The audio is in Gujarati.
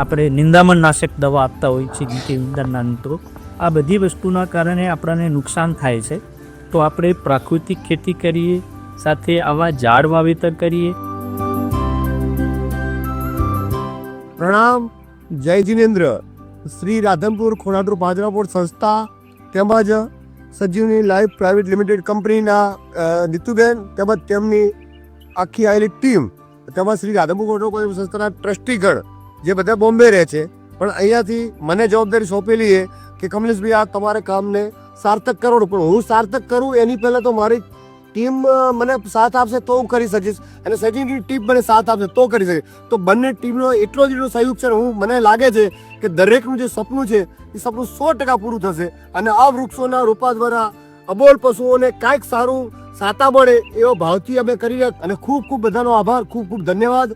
આપણે નિંદામણ નાશક દવા આપતા હોય છે, જેમ કે ઉંદરના અંતરો. આ બધી વસ્તુના કારણે આપણને નુકસાન થાય છે. તો આપણે પ્રાકૃતિક ખેતી કરીએ, સાથે આવા ઝાડ વાવેતર કરીએ. પ્રણામ. જય જિનેન્દ્ર. શ્રી રાધનપુર ખોડાદુર પાંજરાપોળ સંસ્થા તેમજ સજીવની લાઈફ પ્રાઇવેટ લિમિટેડ કંપનીના નીતુબેન તેમજ તેમની આખી આવેલી ટીમ તેમજ શ્રી રાધનપુર ખોડાદુર સંસ્થાના ટ્રસ્ટીગણ જે બધા બોમ્બે રહે છે, પણ અહીંયાથી મને જવાબદારી સોંપેલી છે કે કમલેશભાઈ આ તમારે કામને સાર્થક કરવાનું, પણ હું સાર્થક કરું એની પહેલાં તો મારી ટીમ મને સાથ આપશે તો હું કરી શકીશ, અને સજીવની ટીમ મને સાથ આપશે તો કરી શકીશ. તો બંને ટીમનો એટલો જ સહયોગ છે. મને લાગે છે કે દરેકનું જે સપનું છે એ સપનું 100% પૂરું થશે, અને આ વૃક્ષોના રોપા દ્વારા અબોલ પશુઓને કાંઈક સારું સાતા મળે એવો ભાવથી અમે કરી રહ્યા. અને ખૂબ ખૂબ બધાનો આભાર, ખૂબ ખૂબ ધન્યવાદ.